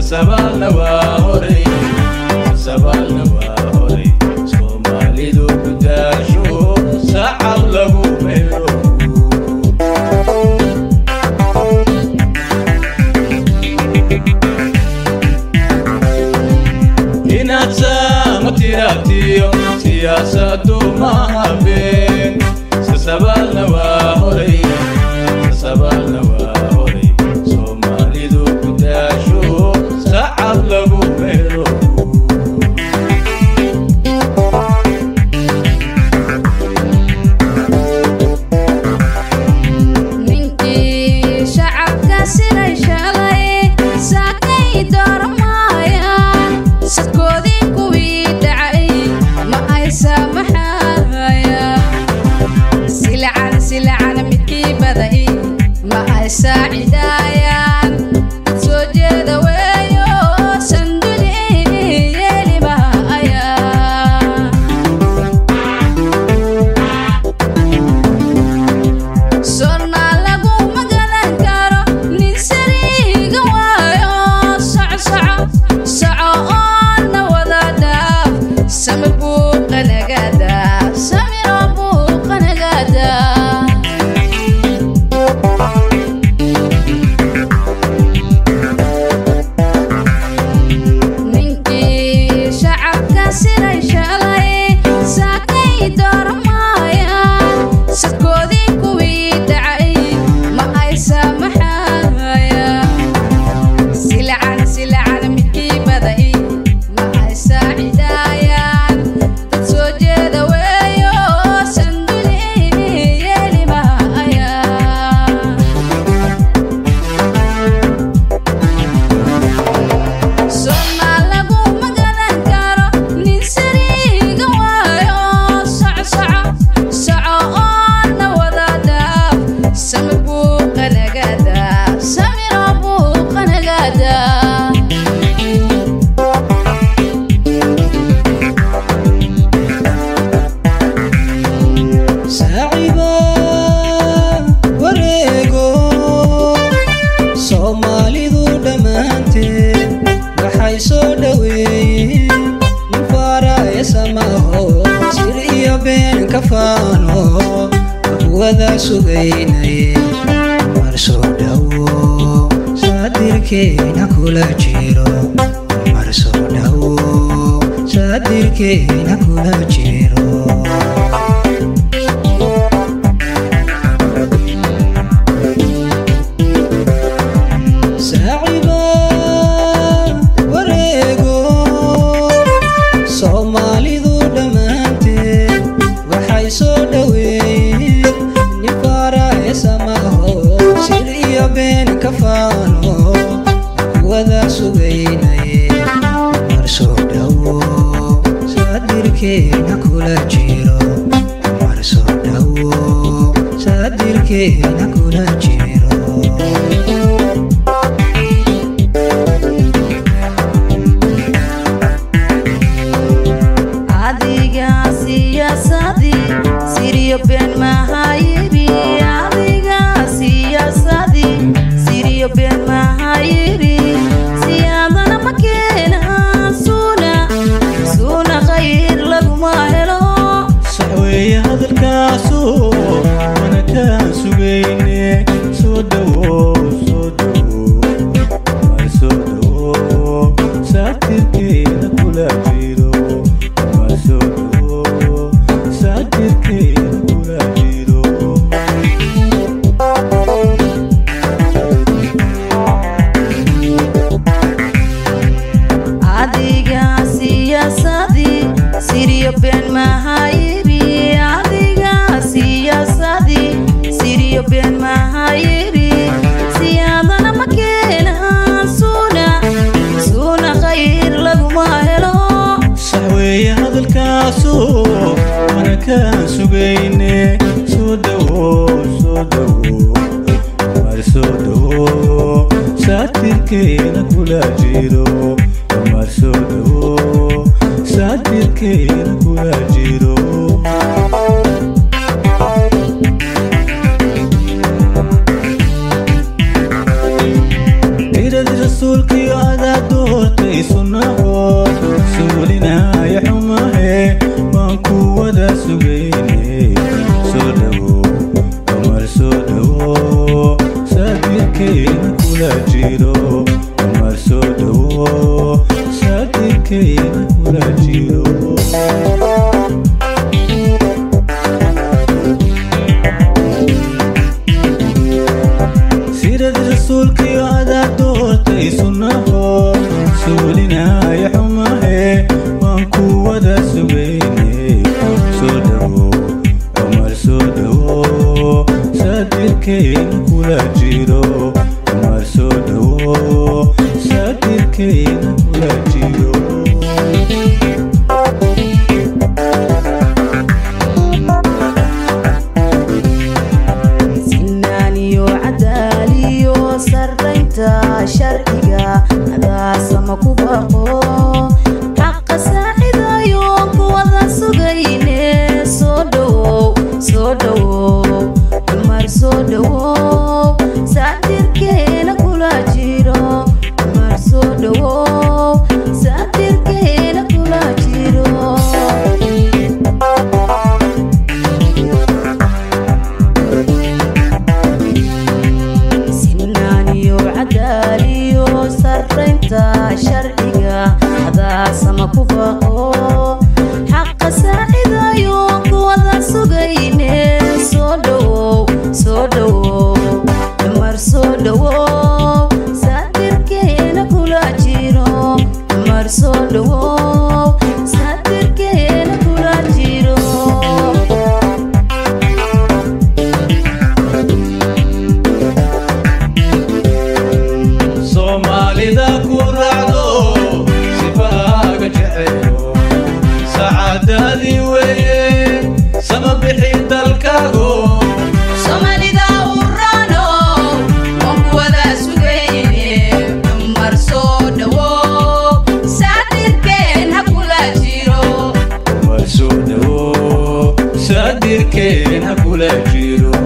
sabalna waa horay sabalna waa horay Soomaalidu ku daasho sacab lagu meelo inaad saamatiratiyo siyaasadu maaha been sabalna waa horay sabalna waa horay Soomaalidu ku daasho sacab lagu meelo ninkii shacabka siday shalay saakay doormayaan sadkoodii kuwii dhacay ma ay saamaxayaan silcan midkii baday ma ay saacidayaan soo jeeda weeyo sanduni yeeli mahayaan sonna lagu magalan karo nin sariiga waayo soco oona wada dhaaf samir buuqa nagadaa samiro buuqa nagadaa ninkii shacabka siday shalay saakay doormayaan sadkoodii kuwii dhacay ma ay saamaxayaan silcan midkii baday ma ay saacidayaan dad soo jeeda weeyo sanduni yeeli mahayaan sonna lagu magalan karo nin sariiga waayo soco oona wada dhaaf samir buuqa nagadaa samiro buuqa nagadaa saaciba wareego Soomaalidu dhammaanteen waxay soo dhaweeyeen nin faaraya samaho sir iyo been ka faano wada sugaynay mar soo dhawo saadirkeena kula jiro mar soo dhawo saadirkeena kula jiro saaciba wareego Soomaalidu dhammaanteen waxay soo dhaweeyeen nin faaraya samaho sir iyo been ka faano wada sugaynay mar soo dhawo saadirkeena kula jiro mar soo dhawo saadirkeena kula jiro adiga siyaasadii siriyo been mahayiri adiga siyaasadii siriyo been mahayiri siyaadana ma keena suuna khayr laguma helo saxweeye hadalkaasu mana kaan sugayne soo dhawo mar soo dhawo saatirkeena kula jiro mar soo dhawo saatirkeena kula jiro adiga siyaasadii siriyo been mahayiri adiga siyaasadii siriyo been mahayiri siyaadana ma keena suuna khayr laguma helo saxweeye hadalkaasu mana kaan sugayne soo dhawo mar soo dhawo saatirkeena kula jiro mar soo dhawo saatirkeena kula jiro رسولك يا هذا دورتي صنعه سولنا يا حماه بانكو ودا سبيني سودو عمر سودو سادكين كولا جيرو عمر سودو سادكين كولا جيرو رسولك هذا دورتي صنعه سولنا يا حماه وانكو ودا سبيني سودو عمر سودو سادكين كولا جيرو عمر سودو سادكين كولا جيرو شرقيا هذا سمك وبقو حق ساعد يوم وذا سجيني سودو سودو عمر سودو ساتر كينا كولا جيرو عمر سودو ساتر كينا كولا جيرو شرقيا هذا سمك وبقو حق ساعد يوم وذا سجيني سودو سودو عمر سودو ساتر كينا كولا جيرو عمر سودو ساتر كينا كولا جيرو إذا كرعدو سفاق جعلو سعادة ذي وين سما بحيد الكاغو سومالي ذا ورانو وانكو ذا سجيني عمر سودو ساتر كين هكولا جيرو عمر سودو ساتر كين هكولا جيرو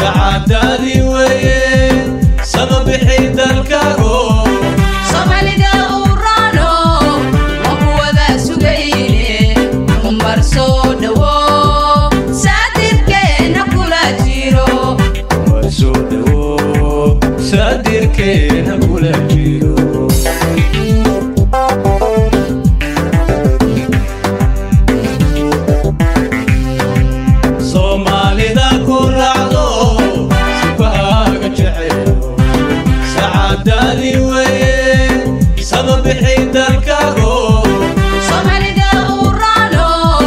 سعادة وين سما بحيد الكاغو سومالي ذا ورانو وانكو ذا سجيني عمر سودو ساتر كين هكولا جيرو عمر سودو ساتر كين هكولا جيرو دادي وين سبب بحيد الكاغو سومالي ذا ورانو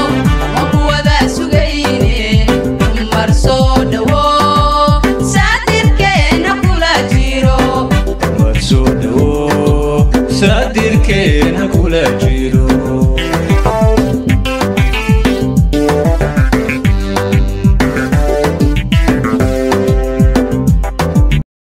وانكو ذا سجيني عمر سودو ساتر كين هكولا جيرو عمر سودو ساتر كين هكولا جيرو